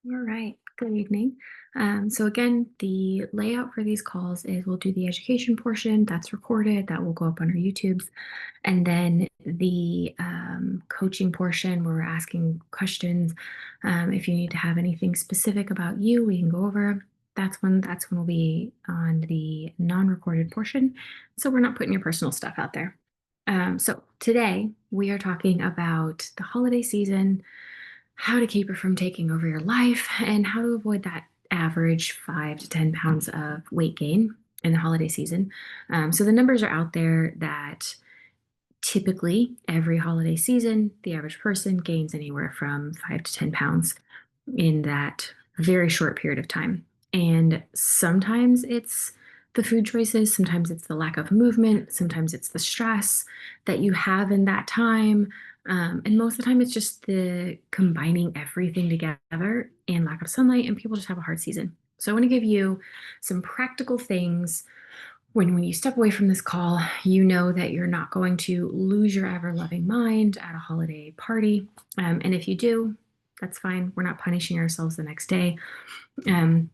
All right. Good evening. So again, the layout for these calls is we'll do the education portion that's recorded, that will go up on our YouTubes, and then the coaching portion where we're asking questions. If you need to have anything specific about you, we can go over. That's when we'll be on the non-recorded portion. So we're not putting your personal stuff out there. So today we are talking about the holiday season, how to keep it from taking over your life, and how to avoid that average 5 to 10 pounds of weight gain in the holiday season. So the numbers are out there that typically every holiday season, the average person gains anywhere from 5 to 10 pounds in that very short period of time. And sometimes it's the food choices, sometimes it's the lack of movement, sometimes it's the stress that you have in that time. And most of the time, it's just the combining everything together and lack of sunlight, and people just have a hard season. So, I want to give you some practical things when you step away from this call, you know that you're not going to lose your ever loving mind at a holiday party. And if you do, that's fine. We're not punishing ourselves the next day. Um,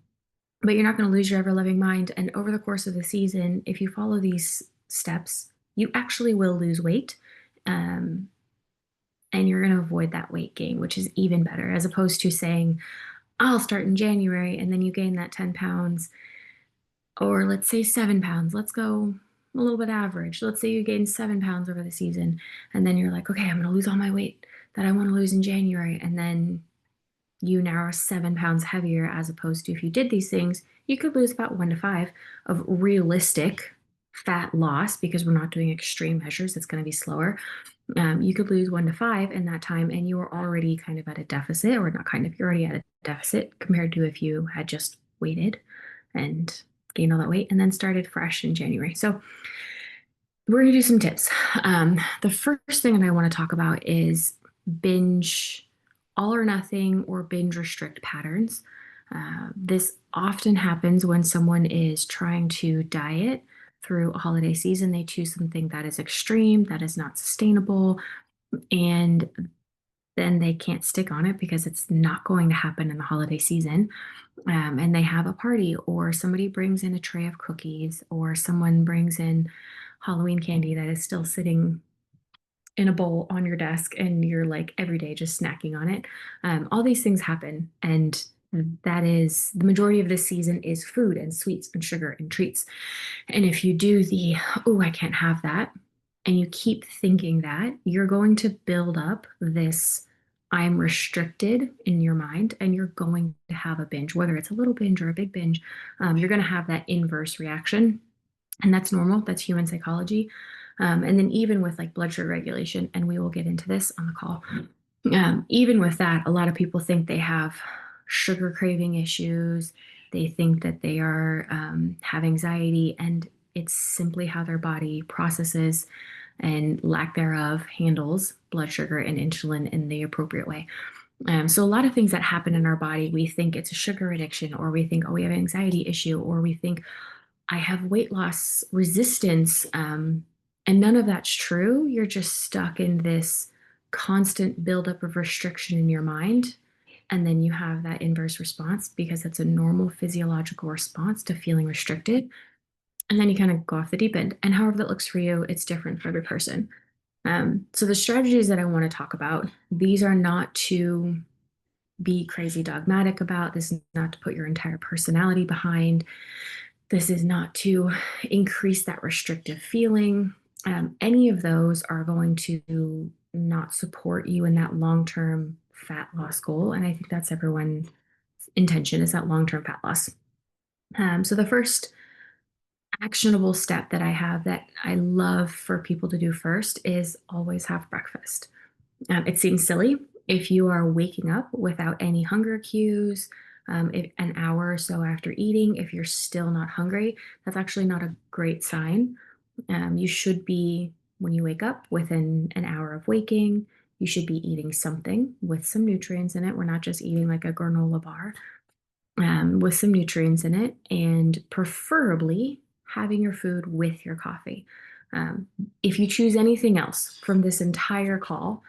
but you're not going to lose your ever loving mind. And over the course of the season, if you follow these steps, you actually will lose weight. Um, and you're going to avoid that weight gain, which is even better, as opposed to saying, I'll start in January and then you gain that 10 pounds, or let's say 7 pounds. Let's go a little bit average. Let's say you gain 7 pounds over the season, and then you're like, okay, I'm going to lose all my weight that I want to lose in January. And then you now are 7 pounds heavier, as opposed to if you did these things, you could lose about 1 to 5 of realistic fat loss because we're not doing extreme measures. It's going to be slower. You could lose 1 to 5 in that time, and you were already kind of at a deficit, or not kind of, you're already at a deficit compared to if you had just waited and gained all that weight and then started fresh in January. So we're going to do some tips. The first thing that I want to talk about is binge all or nothing or binge restrict patterns. This often happens when someone is trying to diet through a holiday season. They choose something that is extreme, that is not sustainable, and then they can't stick on it because it's not going to happen in the holiday season. And they have a party, or somebody brings in a tray of cookies, or someone brings in Halloween candy that is still sitting in a bowl on your desk, and you're like every day just snacking on it. All these things happen, and that is the majority of this season is food and sweets and sugar and treats. And if you do the, oh, I can't have that, and you keep thinking that, you're going to build up this I'm restricted in your mind, and you're going to have a binge, whether it's a little binge or a big binge. You're going to have that inverse reaction. And that's normal. That's human psychology. And then even with like blood sugar regulation, and we will get into this on the call, even with that, a lot of people think they have sugar craving issues. They think that they are have anxiety, and it's simply how their body processes and lack thereof handles blood sugar and insulin in the appropriate way. So a lot of things that happen in our body, we think it's a sugar addiction, or we think, oh, we have an anxiety issue, or we think I have weight loss resistance. And none of that's true. You're just stuck in this constant buildup of restriction in your mind. And then you have that inverse response because it's a normal physiological response to feeling restricted. And then you kind of go off the deep end. And however that looks for you, it's different for every person. So the strategies that I want to talk about, these are not to be crazy dogmatic about. This is not to put your entire personality behind. This is not to increase that restrictive feeling. Any of those are going to not support you in that long-term fat loss goal. And I think that's everyone's intention, is that long-term fat loss. So the first actionable step that I have that I love for people to do first is always have breakfast. It seems silly if you are waking up without any hunger cues, if an hour or so after eating, if you're still not hungry, that's actually not a great sign. You should be, when you wake up, within an hour of waking, you should be eating something with some nutrients in it. We're not just eating like a granola bar, with some nutrients in it, and preferably having your food with your coffee. If you choose anything else from this entire call,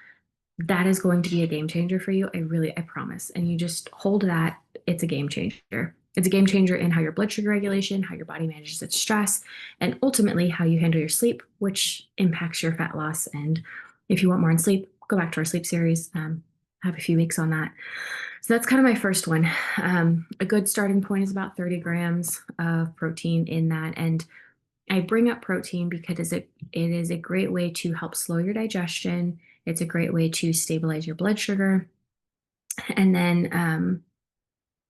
that is going to be a game changer for you. I promise. And you just hold that. It's a game changer. It's a game changer in how your blood sugar regulation, how your body manages its stress, and ultimately how you handle your sleep, which impacts your fat loss. And if you want more on sleep, go back to our sleep series. Have a few weeks on that. So that's kind of my first one. A good starting point is about 30 grams of protein in that. And I bring up protein because it is a great way to help slow your digestion. It's a great way to stabilize your blood sugar. And then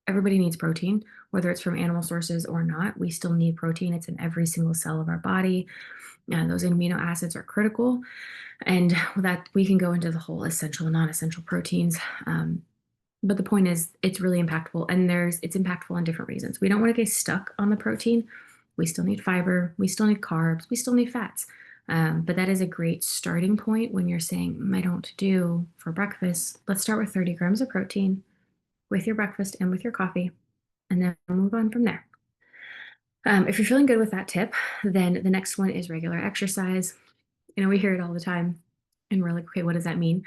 everybody needs protein, whether it's from animal sources or not. We still need protein. It's in every single cell of our body. Those amino acids are critical. And that we can go into the whole essential and non-essential proteins. But the point is, it's really impactful, and it's impactful in different reasons. We don't want to get stuck on the protein. We still need fiber, we still need carbs, we still need fats. But that is a great starting point when you're saying, I don't know what to do for breakfast. Let's start with 30 grams of protein with your breakfast and with your coffee, and then move on from there. If you're feeling good with that tip, then the next one is regular exercise. We hear it all the time, and we're like, okay, what does that mean?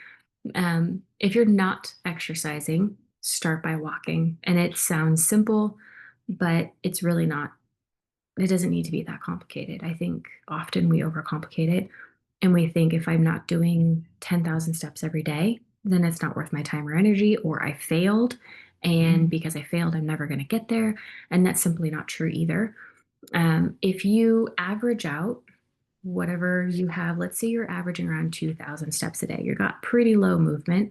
If you're not exercising, start by walking. And it sounds simple, but it's really not. It doesn't need to be that complicated. I think often we overcomplicate it and we think if I'm not doing 10,000 steps every day, then it's not worth my time or energy, or I failed. And because I failed, I'm never going to get there. And that's simply not true either. If you average out whatever you have, let's say you're averaging around 2,000 steps a day, you've got pretty low movement.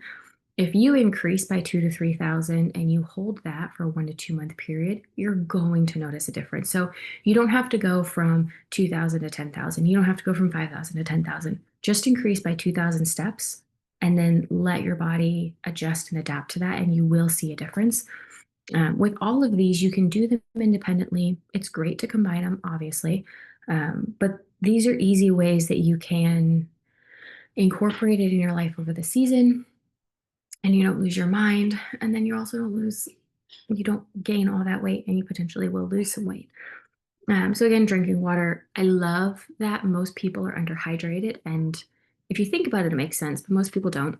If you increase by 2 to 3,000 and you hold that for a 1 to 2 month period, you're going to notice a difference. So you don't have to go from 2,000 to 10,000. You don't have to go from 5,000 to 10,000. Just increase by 2,000 steps and then let your body adjust and adapt to that, and you will see a difference. With all of these, you can do them independently. It's great to combine them, obviously, but these are easy ways that you can incorporate it in your life over the season, and you don't lose your mind. And then you also you don't gain all that weight, and you potentially will lose some weight. So again, drinking water. I love that most people are underhydrated. And if you think about it, it makes sense, but most people don't.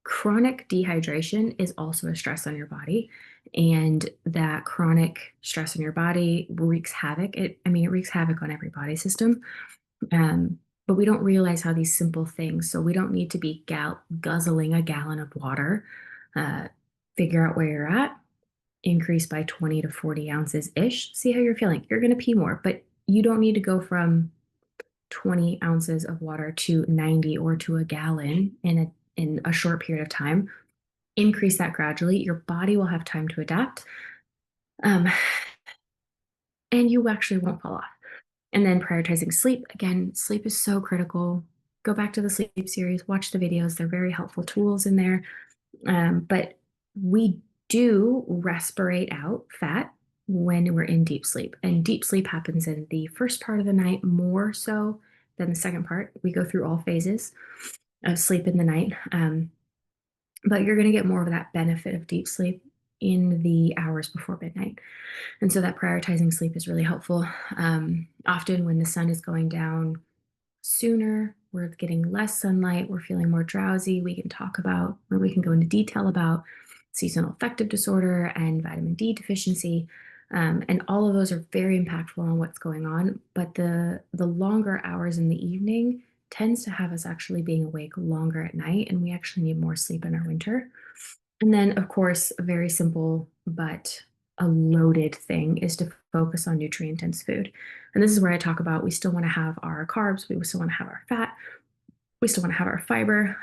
Chronic dehydration is also a stress on your body. And that chronic stress on your body wreaks havoc. It wreaks havoc on every body system. But we don't realize how these simple things, so we don't need to be guzzling a gallon of water. Figure out where you're at, increase by 20 to 40 ounces ish. See how you're feeling. You're going to pee more, but you don't need to go from 20 ounces of water to 90 or to a gallon in a short period of time. Increase that gradually. Your body will have time to adapt, and you actually won't fall off. And then prioritizing sleep. Again, sleep is so critical. Go back to the sleep series, watch the videos. They're very helpful tools in there. But we do respirate out fat when we're in deep sleep. And deep sleep happens in the first part of the night more so than the second part. We go through all phases of sleep in the night. But you're going to get more of that benefit of deep sleep in the hours before midnight. And so that prioritizing sleep is really helpful. Often when the sun is going down sooner, we're getting less sunlight, we're feeling more drowsy. We can talk about, or we can go into detail about seasonal affective disorder and vitamin D deficiency. And all of those are very impactful on what's going on. But the longer hours in the evening tends to have us actually being awake longer at night, and we actually need more sleep in our winter. And then, of course, a very simple but a loaded thing is to focus on nutrient dense food. And this is where I talk about we still want to have our carbs, we still want to have our fat, we still want to have our fiber.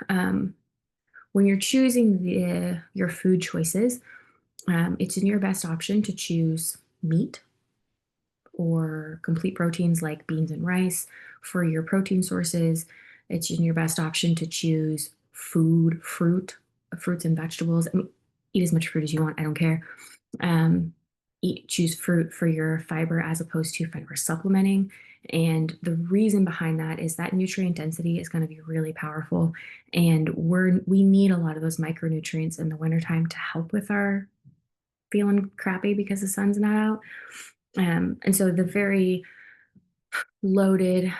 When you're choosing your food choices, it's in your best option to choose meat or complete proteins like beans and rice. For your protein sources, it's in your best option to choose fruits and vegetables. Eat as much fruit as you want. I don't care. Choose fruit for your fiber as opposed to fiber supplementing. And the reason behind that is that nutrient density is going to be really powerful. And we need a lot of those micronutrients in the wintertime to help with our feeling crappy because the sun's not out. And so the very loaded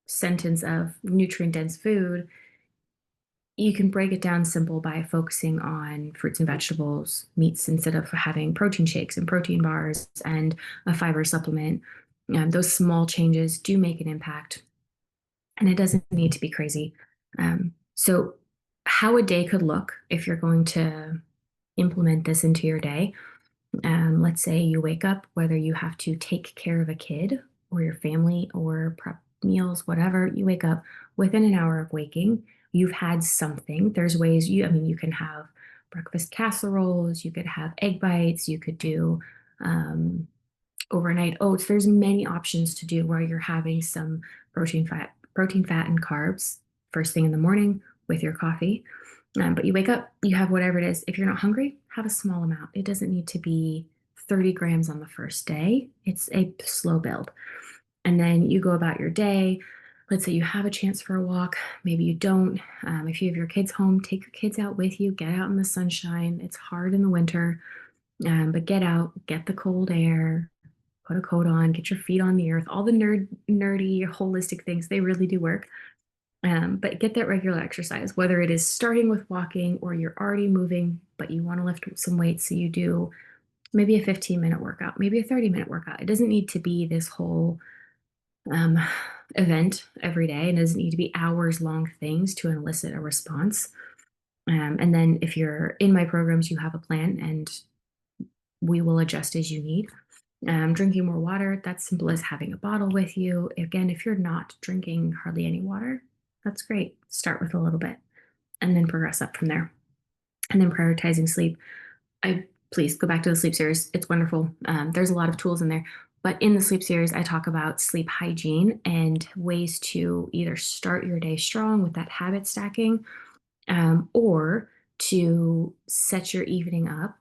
sentence of nutrient dense food you can break it down simple by focusing on fruits and vegetables, meats instead of having protein shakes and protein bars and a fiber supplement. Those small changes do make an impact, and it doesn't need to be crazy. So, how a day could look if you're going to implement this into your day. Let's say you wake up, whether you have to take care of a kid or your family or prep meals, whatever, you wake up within an hour of waking, you've had something. There's ways I mean, you can have breakfast casseroles, you could have egg bites, you could do um, overnight oats. There's many options to do where you're having some protein, fat, and carbs first thing in the morning with your coffee. But you wake up, you have whatever it is. If you're not hungry, have a small amount. It doesn't need to be 30 grams on the first day. It's a slow build. And then you go about your day. Let's say you have a chance for a walk. Maybe you don't. If you have your kids home, take your kids out with you. Get out in the sunshine. It's hard in the winter, but get out, get the cold air, put a coat on, get your feet on the earth. All the nerdy, holistic things, they really do work. But get that regular exercise, whether it is starting with walking or you're already moving, but you want to lift some weights. So you do maybe a 15-minute workout, maybe a 30-minute workout. It doesn't need to be this whole um, event every day. It doesn't need to be hours long things to elicit a response. And then if you're in my programs, you have a plan and we will adjust as you need. Drinking more water, that's simple as having a bottle with you. Again, if you're not drinking hardly any water, that's great. Start with a little bit and then progress up from there. And then prioritizing sleep. I Please go back to the sleep series. It's wonderful. There's a lot of tools in there. But in the sleep series, I talk about sleep hygiene and ways to either start your day strong with that habit stacking, or to set your evening up.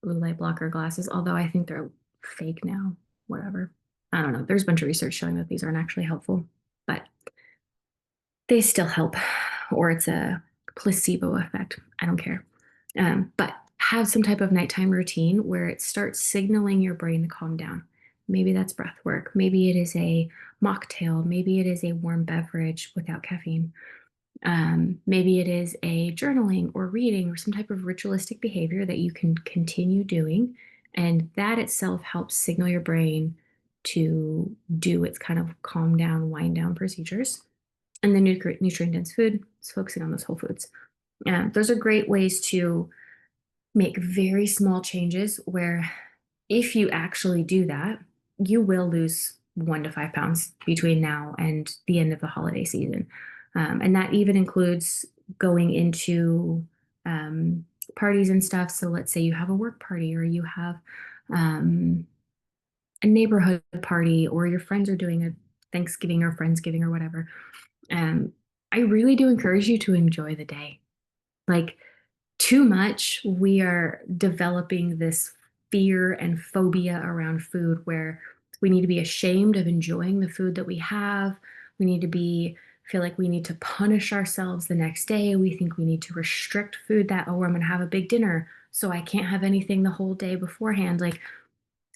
Blue light blocker glasses, although I think they're fake now. Whatever. I don't know. There's a bunch of research showing that these aren't actually helpful, but they still help, or it's a placebo effect. I don't care. But have some type of nighttime routine where it starts signaling your brain to calm down. Maybe that's breath work. Maybe it is a mocktail. Maybe it is a warm beverage without caffeine. Maybe it is a journaling or reading or some type of ritualistic behavior that you can continue doing. And that itself helps signal your brain to do its kind of calm down, wind down procedures. And then nutrient dense food is focusing on those whole foods. Those are great ways to make very small changes where if you actually do that, you will lose 1 to 5 pounds between now and the end of the holiday season. And that even includes going into parties and stuff. So let's say you have a work party or you have um, a neighborhood party or your friends are doing a Thanksgiving or Friendsgiving or whatever. Um, I really do encourage you to enjoy the day. Like, too much, we are developing this fear and phobia around food where we need to be ashamed of enjoying the food that we have. We need to feel like we need to punish ourselves the next day. We think we need to restrict food that, oh, I'm going to have a big dinner, so I can't have anything the whole day beforehand. Like,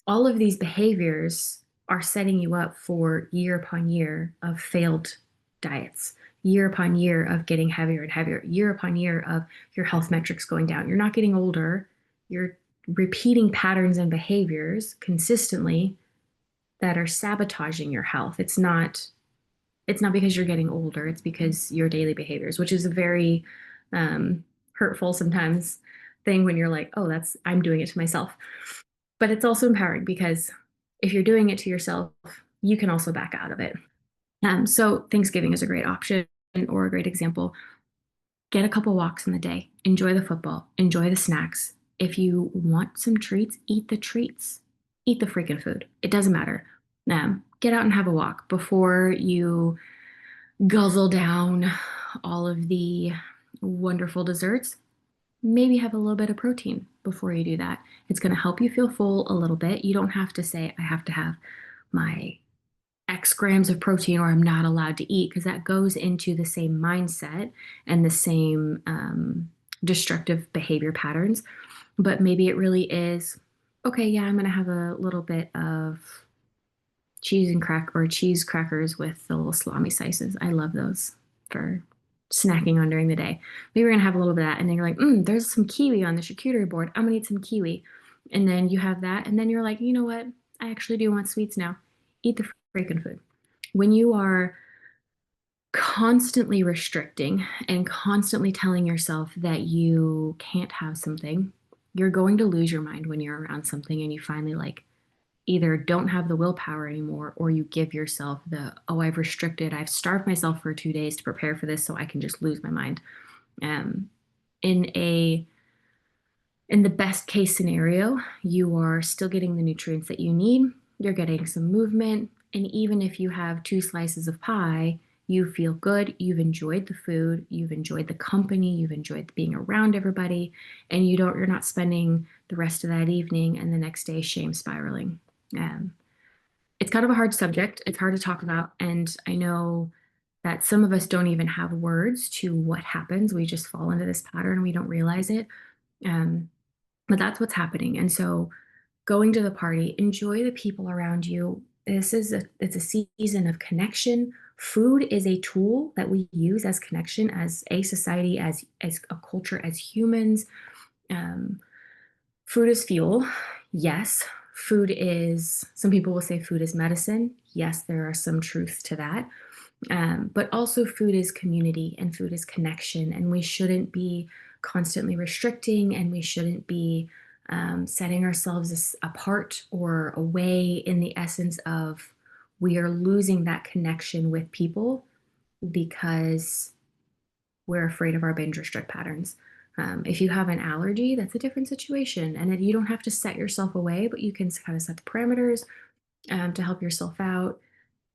all of these behaviors are setting you up for year upon year of failed diets, year upon year of getting heavier and heavier, year upon year of your health metrics going down. You're not getting older, you're repeating patterns and behaviors consistently that are sabotaging your health. It's not because you're getting older, it's because your daily behaviors, which is a very hurtful sometimes thing when you're like, oh, I'm doing it to myself. But it's also empowering because if you're doing it to yourself, you can also back out of it. So Thanksgiving is a great option or a great example. Get a couple walks in the day, enjoy the football, enjoy the snacks. If you want some treats, eat the treats, eat the freaking food. It doesn't matter. Get out and have a walk before you guzzle down all of the wonderful desserts. Maybe have a little bit of protein before you do that. It's going to help you feel full a little bit. You don't have to say, I have to have my X grams of protein or I'm not allowed to eat, because that goes into the same mindset and the same destructive behavior patterns. But maybe it really is, okay, yeah, I'm going to have a little bit of cheese and cheese crackers with the little salami slices. I love those for snacking on during the day. Maybe you're gonna have a little bit of that, and then you're like, there's some kiwi on the charcuterie board. I'm gonna eat some kiwi. And then you have that, and then you're like, you know what? I actually do want sweets now. Eat the freaking food. When you are constantly restricting and constantly telling yourself that you can't have something, you're going to lose your mind when you're around something and you finally like either don't have the willpower anymore or you give yourself the, oh, I've starved myself for 2 days to prepare for this so I can just lose my mind. Um, in a in the best case scenario, you are still getting the nutrients that you need, you're getting some movement, and even if you have 2 slices of pie, you feel good, you've enjoyed the food, you've enjoyed the company, you've enjoyed being around everybody, and you're not spending the rest of that evening and the next day shame spiraling. Um, it's kind of a hard subject. It's hard to talk about, and I know that some of us don't even have words to what happens. We just fall into this pattern and we don't realize it. Um, but that's what's happening. And so going to the party, enjoy the people around you. It's a season of connection. Food is a tool that we use as connection, as a society, as a culture, as humans. Um, Food is fuel. Yes. Some people will say food is medicine. Yes, there are some truths to that. But also, food is community and food is connection. And we shouldn't be constantly restricting and we shouldn't be setting ourselves apart or away in the essence of we are losing that connection with people because we're afraid of our binge restrict patterns. If you have an allergy, that's a different situation. And you don't have to set yourself away, but you can kind of set the parameters to help yourself out.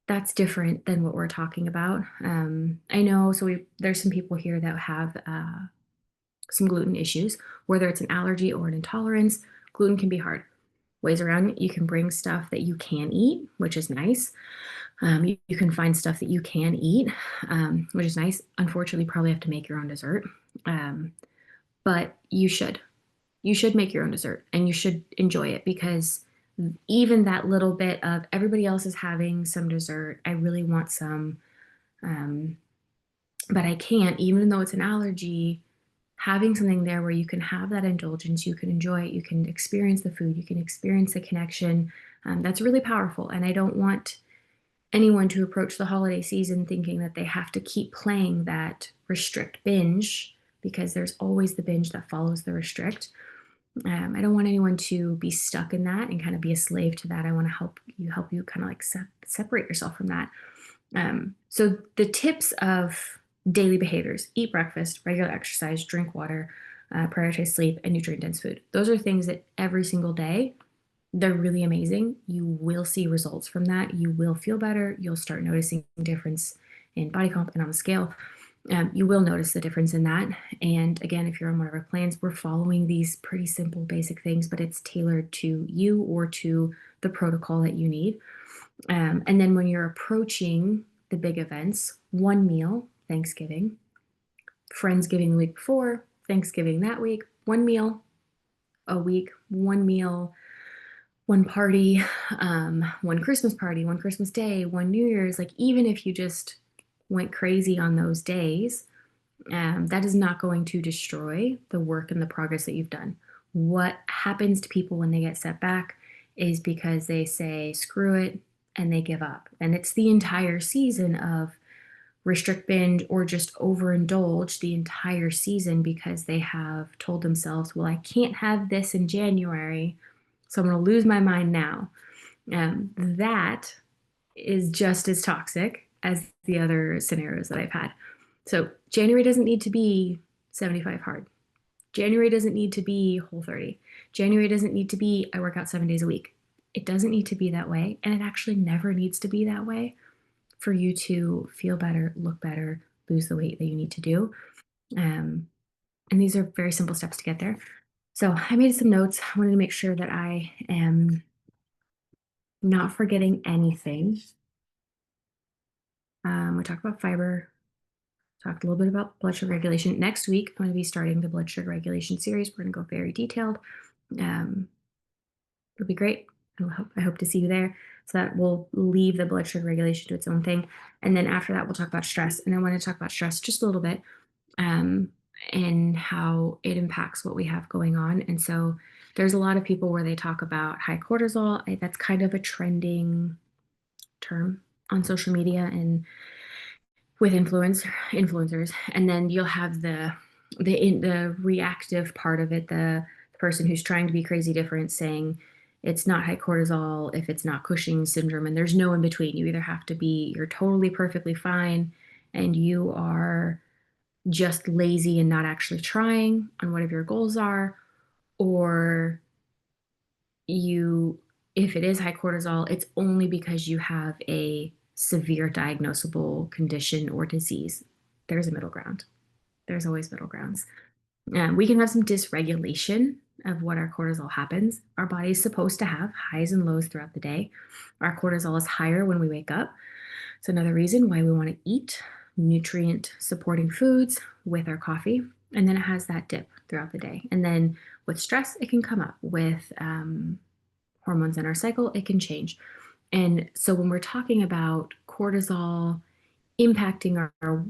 That's different than what we're talking about. I know, there's some people here that have some gluten issues, whether it's an allergy or an intolerance. Gluten can be hard. Ways around it, you can bring stuff that you can eat, which is nice. You can find stuff that you can eat, which is nice. Unfortunately, you probably have to make your own dessert. Um, but you should make your own dessert and you should enjoy it because even that little bit of everybody else is having some dessert, I really want some, um, but I can't, even though it's an allergy. Having something there where you can have that indulgence, you can enjoy it, you can experience the food, you can experience the connection. That's really powerful. And I don't want anyone to approach the holiday season thinking that they have to keep playing that restrict binge because there's always the binge that follows the restrict. I don't want anyone to be stuck in that and kind of be a slave to that. I want to help you kind of like separate yourself from that. So the tips of daily behaviors: eat breakfast, regular exercise, drink water, prioritize sleep, and nutrient dense food. Those are things that every single day they're really amazing. You will see results from that. You will feel better. You'll start noticing difference in body comp and on the scale. You will notice the difference in that. And again, if you're on one of our plans, we're following these pretty simple, basic things, but it's tailored to you or to the protocol that you need. And then when you're approaching the big events, one meal, Thanksgiving, Friendsgiving the week before, Thanksgiving that week, one meal a week, one meal, one party, one Christmas party, one Christmas day, one New Year's. Like, even if you just went crazy on those days, that is not going to destroy the work and the progress that you've done. What happens to people when they get set back is because they say, screw it, and they give up. And it's the entire season of restrict binge or just overindulge the entire season because they have told themselves, well, I can't have this in January, so I'm going to lose my mind now. That is just as toxic as the other scenarios that I've had. So January doesn't need to be 75 hard. January doesn't need to be Whole30. January doesn't need to be I work out 7 days a week. It doesn't need to be that way. And it actually never needs to be that way for you to feel better, look better, lose the weight that you need to do. Um, and these are very simple steps to get there. So I made some notes. I wanted to make sure that I am not forgetting anything. We talked about fiber, talked a little bit about blood sugar regulation. Next week, I'm going to be starting the blood sugar regulation series. We're going to go very detailed. It'll be great. I hope to see you there. So that will leave the blood sugar regulation to its own thing. And then after that, we'll talk about stress. And I want to talk about stress just a little bit, um, and how it impacts what we have going on. And so there's a lot of people where they talk about high cortisol. That's kind of a trending term on social media and with influencers. And then you'll have the reactive part of it, the person who's trying to be crazy different, saying it's not high cortisol if it's not Cushing's syndrome, and there's no in between. You either have to be you're totally perfectly fine and you are just lazy and not actually trying on whatever your goals are, or you if it is high cortisol, it's only because you have a severe diagnosable condition or disease. There's a middle ground. There's always middle grounds. We can have some dysregulation of what our cortisol happens. Our body is supposed to have highs and lows throughout the day. Our cortisol is higher when we wake up. It's another reason why we want to eat nutrient supporting foods with our coffee. And then it has that dip throughout the day. And then with stress, it can come up. With hormones in our cycle, it can change. And so when we're talking about cortisol impacting our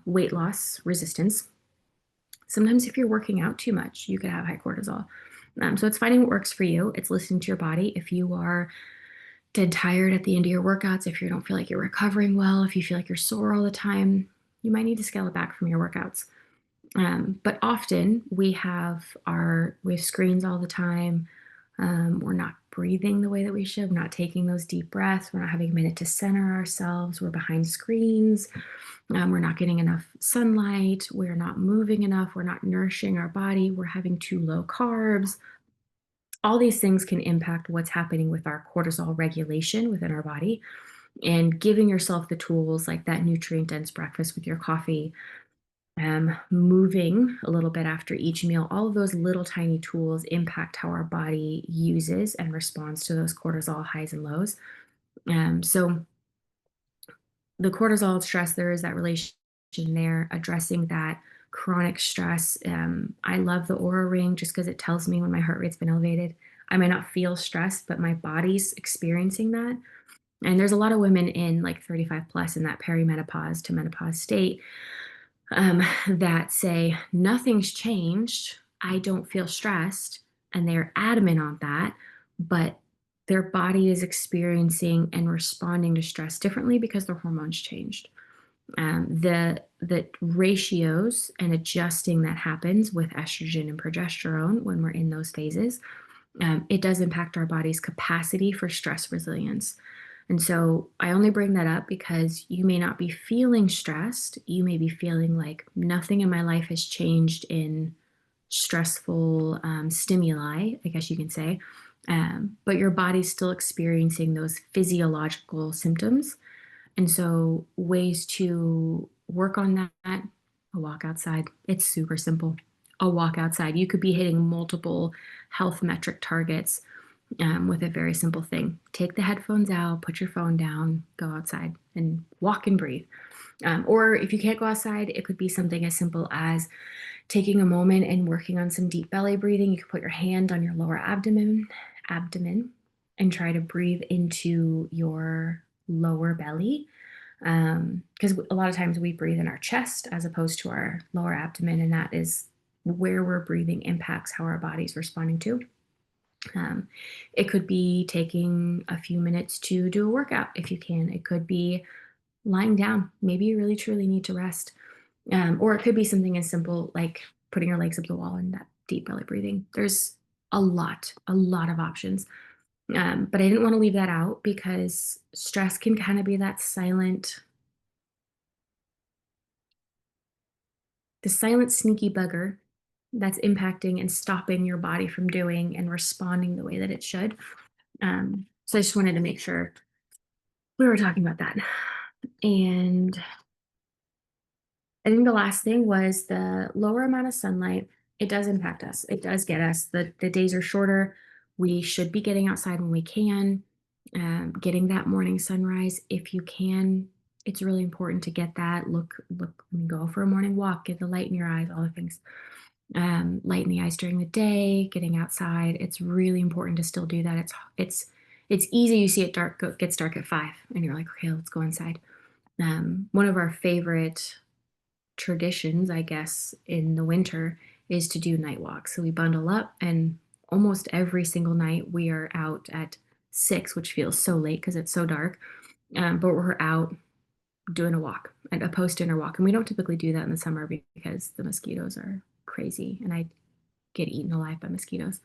weight loss resistance, sometimes if you're working out too much, you could have high cortisol. So it's finding what works for you. It's listening to your body. If you are dead tired at the end of your workouts, if you don't feel like you're recovering well, if you feel like you're sore all the time, you might need to scale it back from your workouts. But often we have screens all the time. We're not breathing the way that we should. We're not taking those deep breaths. We're not having a minute to center ourselves. We're behind screens. We're not getting enough sunlight. We're not moving enough. We're not nourishing our body. We're having too low carbs. All these things can impact what's happening with our cortisol regulation within our body. And giving yourself the tools like that nutrient dense breakfast with your coffee, moving a little bit after each meal, all of those little tiny tools impact how our body uses and responds to those cortisol highs and lows. So the cortisol stress, there is that relation there, addressing that chronic stress. I love the Aura Ring just because it tells me when my heart rate's been elevated. I might not feel stressed, but my body's experiencing that. And there's a lot of women in like 35 plus in that perimenopause to menopause state, that say nothing's changed. I don't feel stressed. And they're adamant on that, but their body is experiencing and responding to stress differently because their hormones changed. The ratios and adjusting that happens with estrogen and progesterone when we're in those phases, it does impact our body's capacity for stress resilience. And so I only bring that up because you may not be feeling stressed. You may be feeling like nothing in my life has changed in stressful stimuli, I guess you can say. But your body's still experiencing those physiological symptoms. And so, ways to work on that, a walk outside. It's super simple. A walk outside. You could be hitting multiple health metric targets, with a very simple thing. Take the headphones out, put your phone down, go outside and walk and breathe. Or if you can't go outside, it could be something as simple as taking a moment and working on some deep belly breathing. You could put your hand on your lower abdomen, and try to breathe into your lower belly. Because a lot of times we breathe in our chest as opposed to our lower abdomen, and that is where we're breathing impacts how our body's responding to. Um, it could be taking a few minutes to do a workout if you can. It could be lying down. Maybe you really truly need to rest. Or it could be something as simple like putting your legs up the wall and that deep belly breathing. There's a lot of options. But I didn't want to leave that out because stress can kind of be that the silent sneaky bugger that's impacting and stopping your body from doing and responding the way that it should. So I just wanted to make sure we were talking about that. And I think the last thing was the lower amount of sunlight. It does impact us. It does get us. The days are shorter. We should be getting outside when we can, getting that morning sunrise if you can. It's really important to get that. Look, go for a morning walk, get the light in your eyes, all the things. lighten the ice during the day, getting outside. It's really important to still do that. It's easy. You see it dark, gets dark at 5, and you're like, okay, let's go inside. One of our favorite traditions, I guess, in the winter is to do night walks. So we bundle up, and almost every single night we are out at 6, which feels so late because it's so dark. But we're out doing a walk, a post dinner walk. And we don't typically do that in the summer because the mosquitoes are crazy and I get eaten alive by mosquitoes.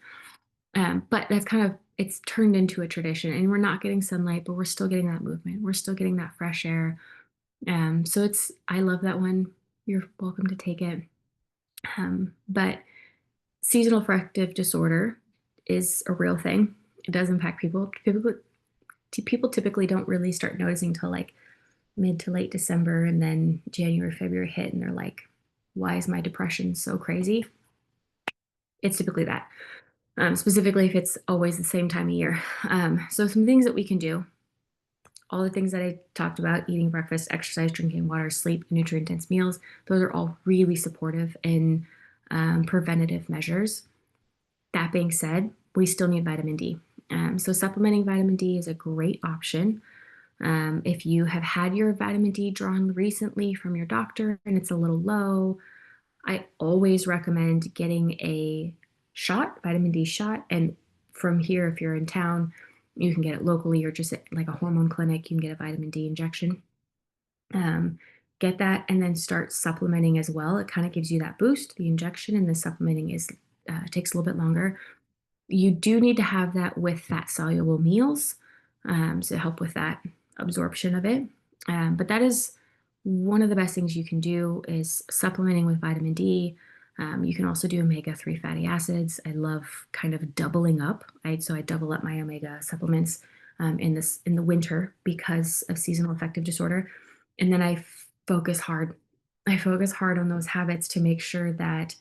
But that's kind of, it's turned into a tradition, and we're not getting sunlight, but we're still getting that movement. We're still getting that fresh air. So I love that one. You're welcome to take it. But seasonal affective disorder is a real thing. It does impact people. People typically don't really start noticing till like mid to late December, and then January, February hit, and they're like, why is my depression so crazy? It's typically that, specifically if it's always the same time of year. So some things that we can do, all the things that I talked about, eating breakfast, exercise, drinking water, sleep, nutrient dense meals, those are all really supportive in preventative measures. That being said, we still need vitamin D. So supplementing vitamin D is a great option. If you have had your vitamin D drawn recently from your doctor and it's a little low, I always recommend getting a shot, vitamin D shot. And from here, if you're in town, you can get it locally, or just at like a hormone clinic, you can get a vitamin D injection. Um, get that and then start supplementing as well. It kind of gives you that boost. The injection and the supplementing is takes a little bit longer. You do need to have that with fat soluble meals to help with that absorption of it. But that is one of the best things you can do is supplementing with vitamin D. You can also do omega-3 fatty acids. I love kind of doubling up. So I double up my omega supplements in the winter because of seasonal affective disorder. And then focus hard. I focus hard on those habits to make sure that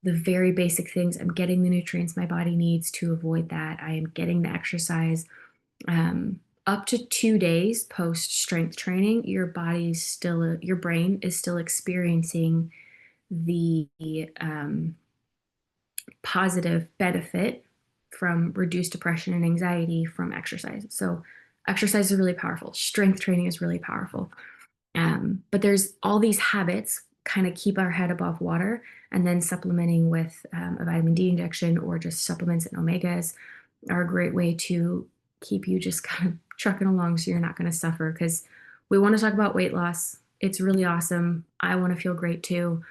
the very basic things, I'm getting the nutrients my body needs to avoid that. I am getting the exercise. Up to 2 days post strength training, your brain is still experiencing the positive benefit from reduced depression and anxiety from exercise. So exercise is really powerful. Strength training is really powerful. But there's all these habits kind of keep our head above water, and then supplementing with a vitamin D injection or just supplements and omegas are a great way to keep you just kind of trucking along so you're not going to suffer, because we want to talk about weight loss. It's really awesome. I want to feel great too.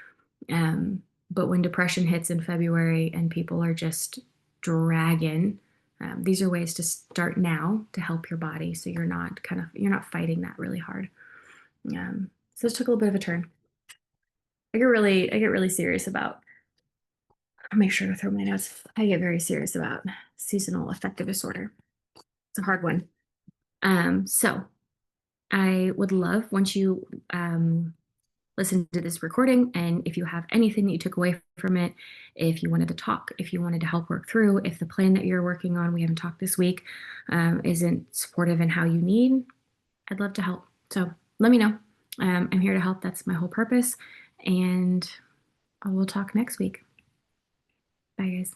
But when depression hits in February and people are just dragging, these are ways to start now to help your body so you're not fighting that really hard. So this took a little bit of a turn. I get really serious about, I'll make sure to throw my notes. I get very serious about seasonal affective disorder. It's a hard one. So I would love once you listen to this recording, and if you have anything that you took away from it, if you wanted to talk, if you wanted to help work through, if the plan that you're working on, we haven't talked this week, isn't supportive in how you need, I'd love to help. So let me know. I'm here to help. That's my whole purpose. And we'll talk next week. Bye, guys.